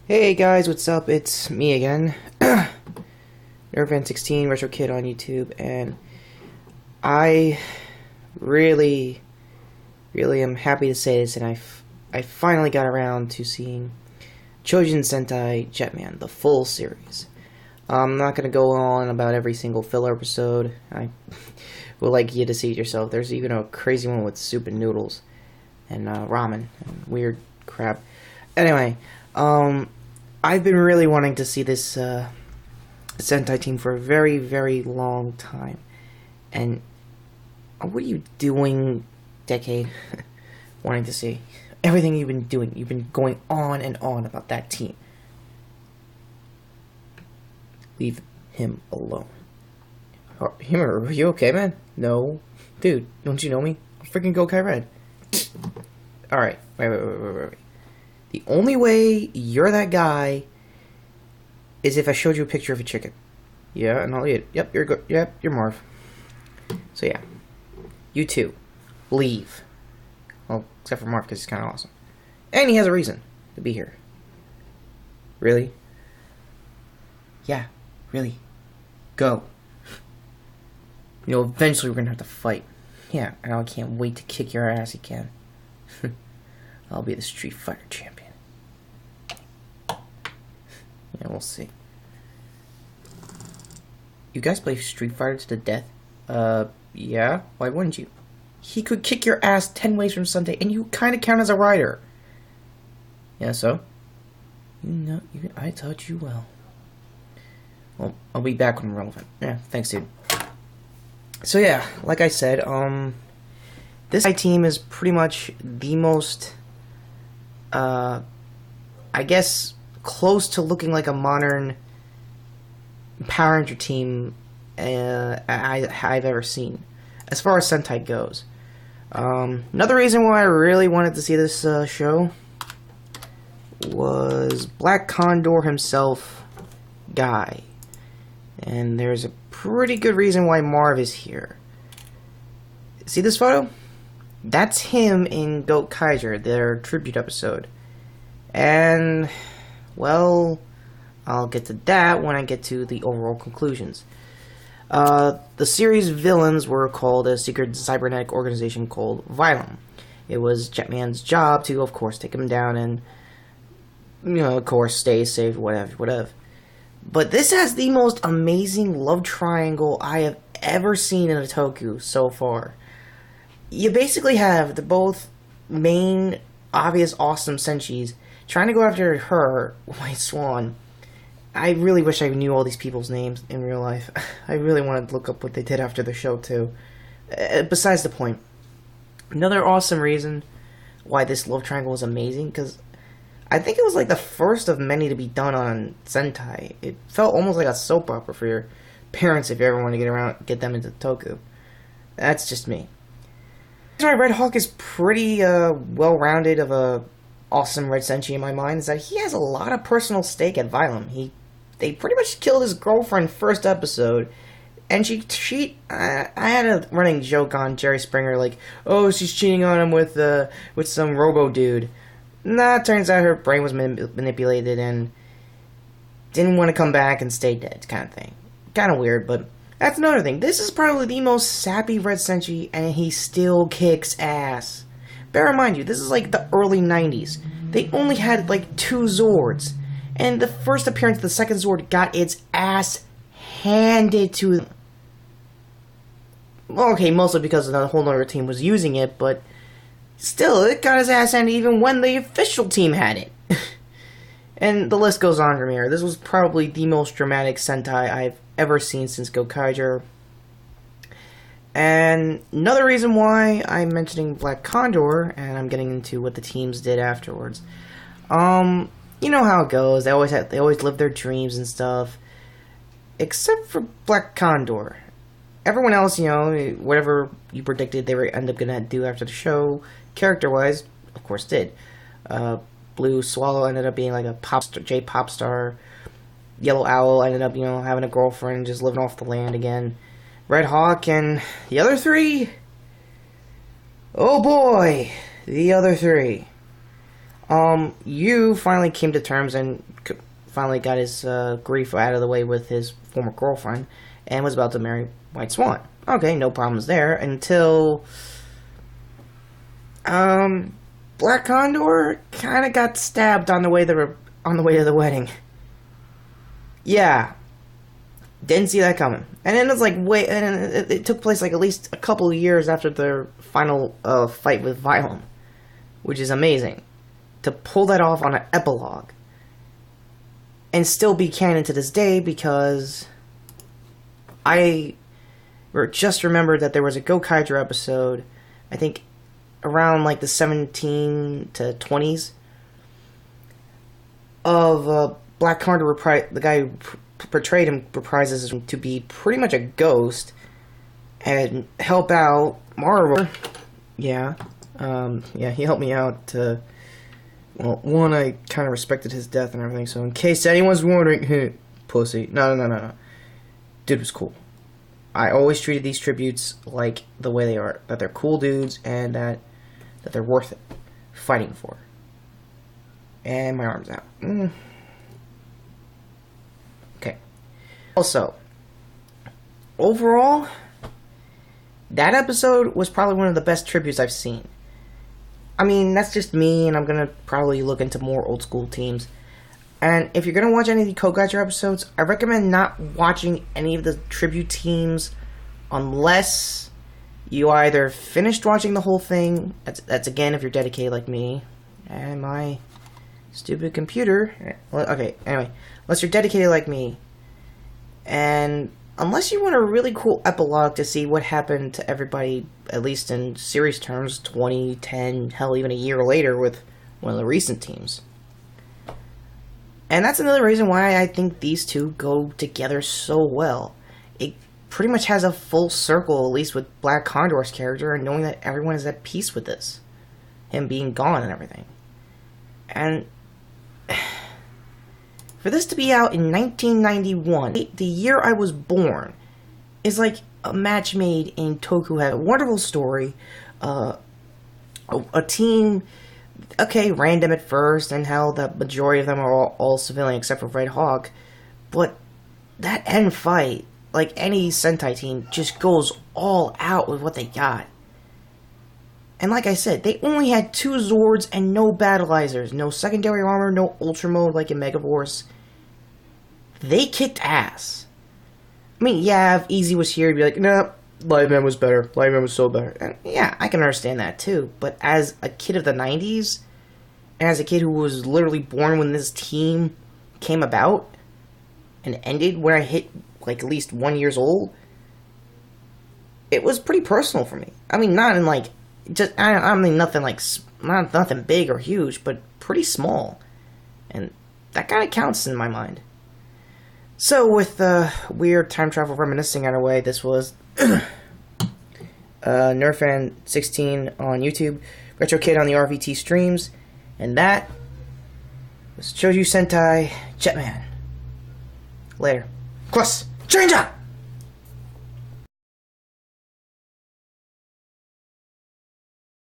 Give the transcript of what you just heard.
Hey guys, what's up? It's me again, Nerfan16 Retro Kid on YouTube, and I really am happy to say this, and I finally got around to seeing choujin Sentai Jetman, the full series. I'm not gonna go on about every single filler episode. I would like you to see it yourself. There's even a crazy one with soup and noodles and ramen and weird crap. Anyway, I've been really wanting to see this Sentai team for a very long time. And what are you doing, Decade? Wanting to see everything you've been doing. You've been going on and on about that team. Leave him alone. Are you okay, man? No. Dude, don't you know me? I'm freaking Gokai Red. Alright, wait. The only way you're that guy is if I showed you a picture of a chicken. Yeah, and I'll eat it. Yep, you're good. Yep, you're Marv. So yeah. You too. Leave. Well, except for Marv, because he's kind of awesome. And he has a reason to be here. Really? Yeah, really. Go. You know, eventually we're going to have to fight. Yeah, and I can't wait to kick your ass again. I'll be the Street Fighter champion. Yeah, we'll see. You guys play Street Fighter to the death? Yeah? Why wouldn't you? He could kick your ass 10 ways from Sunday, and you kind of count as a rider. Yeah, so? No, I taught you well. Well, I'll be back when I'm relevant. Yeah, thanks, dude. So yeah, like I said, this team is pretty much the most, I guess, close to looking like a modern Power Ranger team I've ever seen, as far as Sentai goes. Another reason why I really wanted to see this show was Black Condor himself, Guy. And there's a pretty good reason why Marv is here. See this photo? That's him in Goat Kaiser, their tribute episode. And, well, I'll get to that when I get to the overall conclusions. The series villains were called a secret cybernetic organization called Vylum. It was Jetman's job to, of course, take him down and, you know, of course, stay safe, whatever. But this has the most amazing love triangle I have ever seen in a Toku so far. You basically have the both main, obvious, awesome Senshis trying to go after her, White Swan. I really wish I knew all these people's names in real life. I really wanted to look up what they did after the show, too. Besides the point. Another awesome reason why this love triangle is amazing, because I think it was like the first of many to be done on Sentai. It felt almost like a soap opera for your parents if you ever want to get them into Toku. That's just me. That's why Red Hawk is pretty well-rounded of a awesome Red Senshi in my mind, is that he has a lot of personal stake at Vylum. They pretty much killed his girlfriend first episode, and I had a running joke on Jerry Springer, like, oh, she's cheating on him with some robo dude. Nah, it turns out her brain was manipulated and didn't want to come back and stay dead, kind of thing. Kind of weird, but that's another thing. This is probably the most sappy Red Senshi, and he still kicks ass. Bear in mind, this is like the early 90s. They only had like 2 Zords, and the first appearance of the second Zord got its ass handed to them. Well, okay, mostly because the whole other team was using it, but still, it got his ass handed even when the official team had it. And the list goes on from here. This was probably the most dramatic Sentai I've ever seen since Gokaiger. And another reason why I'm mentioning Black Condor, and I'm getting into what the teams did afterwards. You know how it goes. They always live their dreams and stuff. Except for Black Condor. Everyone else, you know, whatever you predicted they were end up gonna do after the show, character-wise, of course did. Blue Swallow ended up being like a J-pop star. Yellow Owl ended up, you know, having a girlfriend, just living off the land again. Red Hawk and the other 3? Oh boy, the other 3. you finally came to terms and finally got his grief out of the way with his former girlfriend and was about to marry White Swan. Okay, no problems there until Black Condor kind of got stabbed on the way to the wedding. Yeah, didn't see that coming. And then it's like and it took place like at least a couple of years after their final fight with Vylum, which is amazing to pull that off on an epilogue and still be canon to this day, because I just remembered that there was a Gokaiger episode, I think around like the 17 to 20s, of Black Condor, the guy who portrayed him reprises to be pretty much a ghost and help out Marvel. Yeah, he helped me out. Well, one, I kind of respected his death and everything, so in case anyone's wondering, pussy. No. Dude was cool. I always treated these tributes like the way they are, that they're cool dudes and that they're worth it fighting for. And my arm's out. Okay. Also, overall, that episode was probably one of the best tributes I've seen. I mean, that's just me, and I'm gonna probably look into more old school teams. And if you're gonna watch any of the Gokaiger episodes, I recommend not watching any of the tribute teams unless you either finished watching the whole thing. That's again if you're dedicated like me and my stupid computer. Well, okay, anyway, unless you're dedicated like me, and unless you want a really cool epilogue to see what happened to everybody, at least in series terms, 20, 10, hell, even a year later with one of the recent teams. And that's another reason why I think these two go together so well. It pretty much has a full circle, at least with Black Condor's character, and knowing that everyone is at peace with this. Him being gone and everything. And for this to be out in 1991, the year I was born, is like a match made in Toku. Had a wonderful story, a team, okay, random at first, and how the majority of them are all civilian except for Red Hawk, but that end fight, like any Sentai team, just goes all out with what they got. And like I said, they only had 2 Zords and no Battleizers, no secondary armor, no Ultra Mode like in Megaforce. They kicked ass. I mean, yeah, if Easy was here, he'd be like, nah, Liveman was better. Liveman was so better. And yeah, I can understand that too. But as a kid of the 90s, and as a kid who was literally born when this team came about and ended when I hit like at least 1 year old, it was pretty personal for me. I mean, not in like, just, I mean, nothing like, nothing big or huge, but pretty small. And that kind of counts in my mind. So, with weird time travel reminiscing out of the way, this was Nerfan16 on YouTube, Retro Kid on the RVT streams, and that was Choujin Sentai Jetman. Later. Cross! Change up!